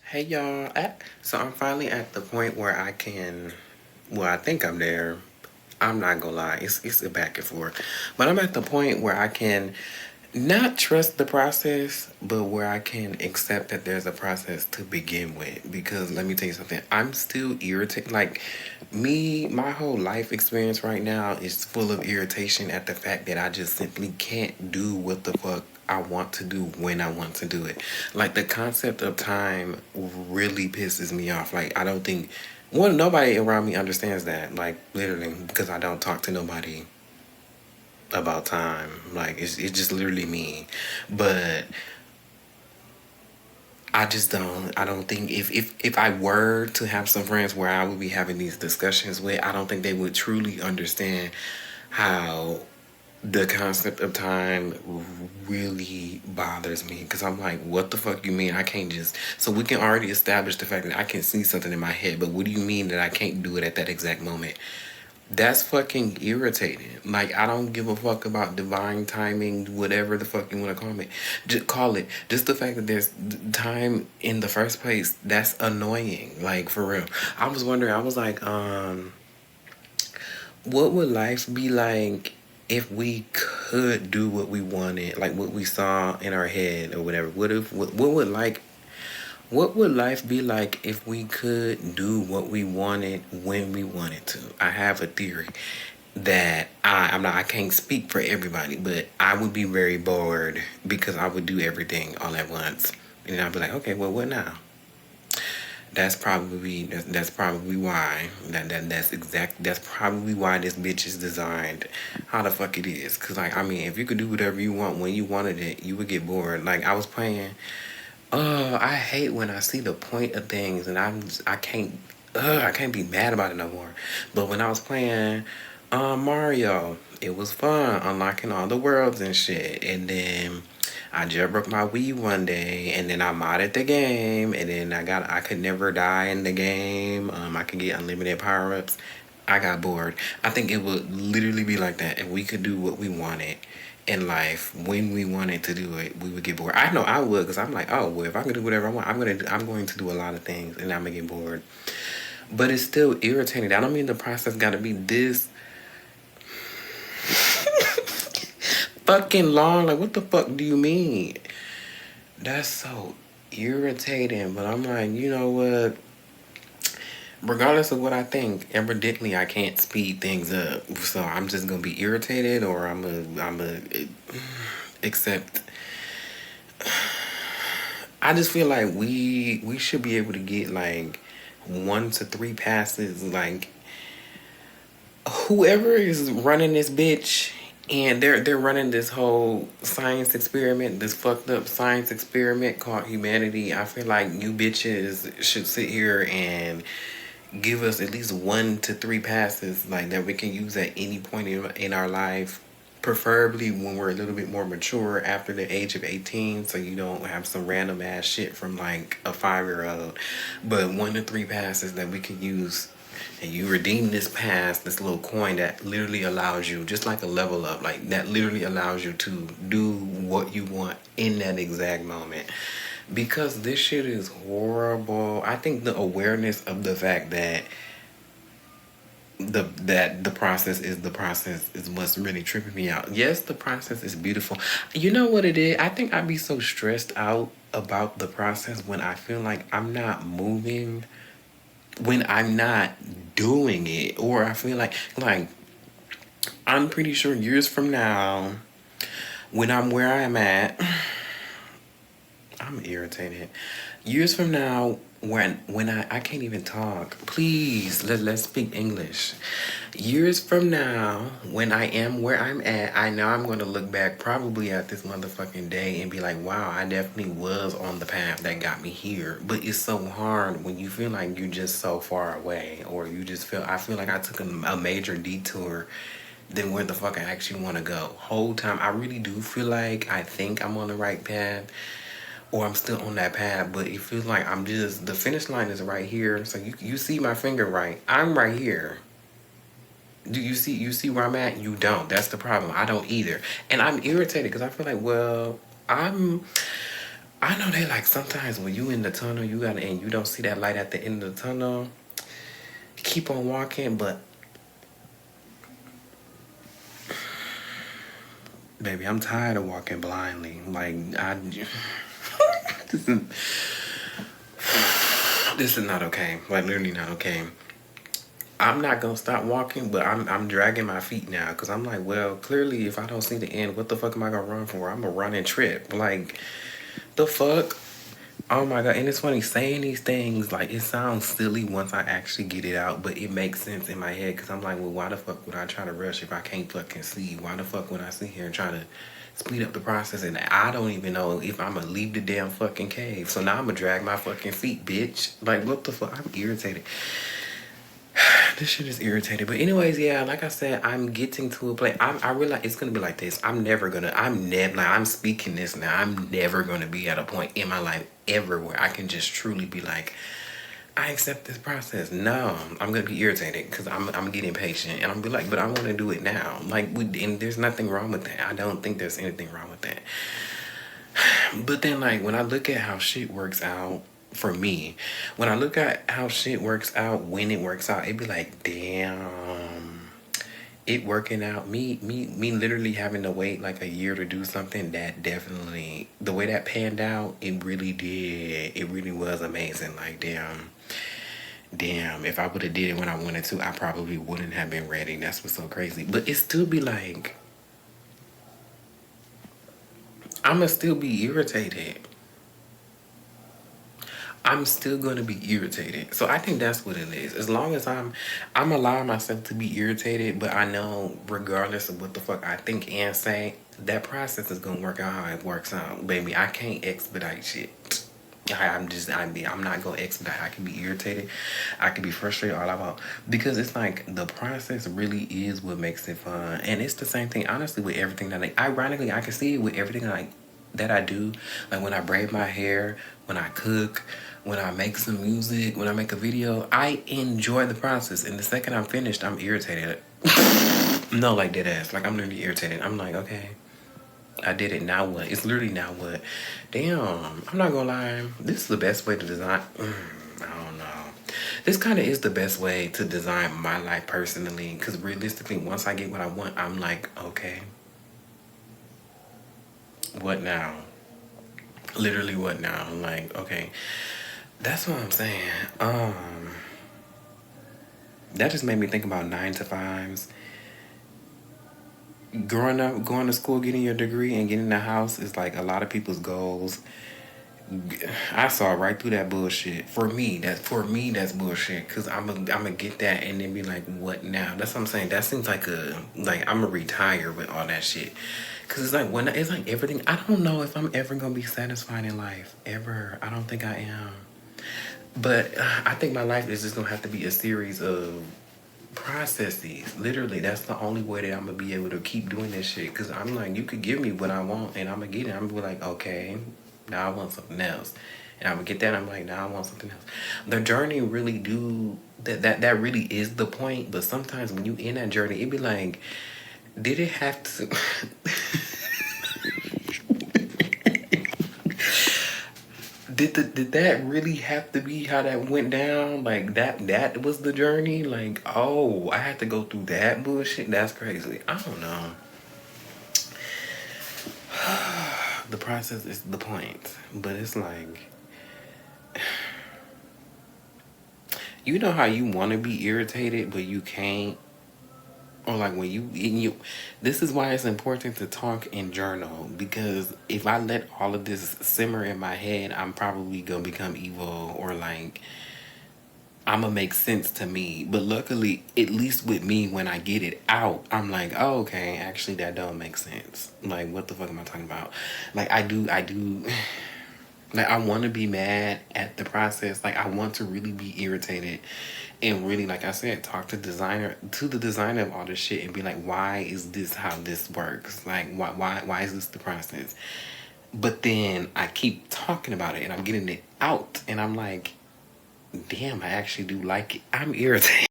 Hey y'all, so I'm finally at the point where I can, well, I think I'm there. I'm not gonna lie, it's a back and forth. But I'm at the point where I can not trust the process, but where I can accept that there's a process to begin with. Because let me tell you something, I'm still irritated. Like, my whole life experience right now is full of irritation at the fact that I just simply can't do what the fuck I want to do when I want to do it. Like, the concept of time really pisses me off. Like, I don't think, one, nobody around me understands that. Like, literally, because I don't talk to nobody about time. Like it's just literally me. But I don't think if I were to have some friends where I would be having these discussions with, I don't think they would truly understand how the concept of time really bothers me, because I'm like, what the fuck you mean I can't just, so we can already establish the fact that I can see something in my head, but what do you mean that I can't do it at that exact moment? That's fucking irritating. Like, I don't give a fuck about divine timing, whatever the fuck you want to call it. Just call it. Just the fact that there's time in the first place, that's annoying. Like, for real. I was wondering, I was like, what would life be like if we could do what we wanted, like what we saw in our head or whatever? What would life be like if we could do what we wanted when we wanted to? I have a theory that I can't speak for everybody, but I would be very bored because I would do everything all at once. And I'd be like, okay, well, what now? That's probably why that's probably why this bitch is designed how the fuck it is. Cause like, I mean, if you could do whatever you want when you wanted it, you would get bored. Like, I was playing. I hate when I see the point of things and I can't be mad about it no more. But when I was playing Mario, it was fun unlocking all the worlds and shit. And then I jailbroke my Wii one day, and then I modded the game, and then I could never die in the game. I could get unlimited power ups. I got bored. I think it would literally be like that if we could do what we wanted in life when we wanted to do it. We would get bored. I know I would, because I'm like, oh well, if I can do whatever I want, I'm going to do a lot of things, and I'm gonna get bored. But it's still irritating. I don't mean the process got to be this fucking long. Like, what the fuck do you mean? That's so irritating. But I'm like, you know what? Regardless of what I think, evidently I can't speed things up. So I'm just gonna be irritated, or I'm a accept. I just feel like we should be able to get like 1 to 3 passes. Like, whoever is running this bitch, and they're running this whole science experiment, this fucked up science experiment called humanity. I feel like you bitches should sit here and give us at least 1 to 3 passes, like, that we can use at any point in our life, preferably when we're a little bit more mature after the age of 18, so you don't have some random ass shit from like a 5-year-old. But 1 to 3 passes that we can use, and you redeem this pass, this little coin that literally allows you, just like a level up, like that literally allows you to do what you want in that exact moment. Because this shit is horrible. I think the awareness of the fact that the process is the process is what's really tripping me out. Yes, the process is beautiful. You know what it is? I think I'd be so stressed out about the process when I feel like I'm not moving, when I'm not doing it, or I feel like I'm pretty sure years from now, when I'm where I'm at, I'm irritated. Years from now, when I can't even talk. Please, let's speak English. Years from now, when I am where I'm at, I know I'm gonna look back probably at this motherfucking day and be like, wow, I definitely was on the path that got me here. But it's so hard when you feel like you're just so far away, or you just feel, I feel like I took a major detour than where the fuck I actually want to go. Whole time, I really do feel like I think I'm on the right path, or I'm still on that path, but it feels like I'm just, the finish line is right here. So you see my finger, right? I'm right here. Do you see where I'm at? You don't. That's the problem. I don't either. And I'm irritated because I feel like, well, I'm I know they like sometimes when you in the tunnel, you gotta and you don't see that light at the end of the tunnel. Keep on walking, but baby, I'm tired of walking blindly. Like this is, this is not okay. Like literally not okay. I'm not gonna stop walking, but I'm dragging my feet now because I'm like, well, clearly if I don't see the end, what the fuck am I gonna run for? I'm gonna run and trip. Like the fuck. Oh my god, and it's funny saying these things, like it sounds silly once I actually get it out, but it makes sense in my head because I'm like, well, why the fuck would I try to rush if I can't fucking see? Why the fuck would I sit here and try to speed up the process and I don't even know if I'm gonna leave the damn fucking cave. So now I'm gonna drag my fucking feet, bitch. Like what the fuck? I'm irritated. This shit is irritating. But anyways, yeah, like I said, I'm getting to a place. I realize it's gonna be like this. I'm speaking this now. I'm never gonna be at a point in my life ever where I can just truly be like, I accept this process. No, I'm gonna be irritated because I'm getting impatient and I'm be like, but I want to do it now. Like and there's nothing wrong with that. I don't think there's anything wrong with that. But then like when I look at how shit works out for me, when I look at how shit works out when it works out, it be like, damn, it working out. Me literally having to wait like a year to do something that definitely the way that panned out, it really did. It really was amazing. Like damn, if I would have did it when I wanted to, I probably wouldn't have been ready. That's what's so crazy. But it still be like I'ma still be irritated. I'm still gonna be irritated. So I think that's what it is. As long as I'm allowing myself to be irritated, but I know regardless of what the fuck I think and say, that process is gonna work out how it works out. Baby, I can't expedite shit. I'm not gonna expedite. I can be irritated. I can be frustrated all I want. Because it's like the process really is what makes it fun. And it's the same thing, honestly, with everything that ironically, I can see it with everything that I do. Like when I braid my hair, when I cook, when I make some music, when I make a video, I enjoy the process. And the second I'm finished, I'm irritated. No, like dead ass. Like I'm literally irritated. I'm like, okay, I did it. Now what? It's literally now what? Damn, I'm not gonna lie. This is the best way to design. I don't know. This kind of is the best way to design my life personally. Because realistically, once I get what I want, I'm like, okay, what now? Literally, what now? Like, okay, that's what I'm saying. That just made me think about 9 to 5s. Growing up, going to school, getting your degree, and getting a house is like a lot of people's goals. I saw right through that bullshit. That's bullshit. Cause I'm get that and then be like, what now? That's what I'm saying. That seems like I'm gonna retire with all that shit. Cause it's like it's like everything. I don't know if I'm ever gonna be satisfied in life ever. I don't think I am. But I think my life is just gonna have to be a series of processes. Literally, that's the only way that I'm gonna be able to keep doing this shit. Cause I'm like, you could give me what I want and I'm gonna get it. I'm gonna be like, okay, now I want something else. And I'm gonna get that. I'm like, now I want something else. The journey really do that really is the point. But sometimes when you in that journey, it be like, did it have to? Did that really have to be how that went down? Like that was the journey? Like, oh, I had to go through that bullshit? That's crazy. I don't know. The process is the point. But it's like, you know how you want to be irritated, but you can't? Or like when this is why it's important to talk and journal, because if I let all of this simmer in my head, I'm probably gonna become evil or like I'm gonna make sense to me. But luckily, at least with me, when I get it out, I'm like, oh, okay, actually that don't make sense. Like, what the fuck am I talking about? Like, I do, like, I want to be mad at the process. Like, I want to really be irritated and really, like I said, talk to the designer of all this shit and be like, why is this how this works? Like, why is this the process? But then I keep talking about it and I'm getting it out and I'm like, damn, I actually do like it. I'm irritated.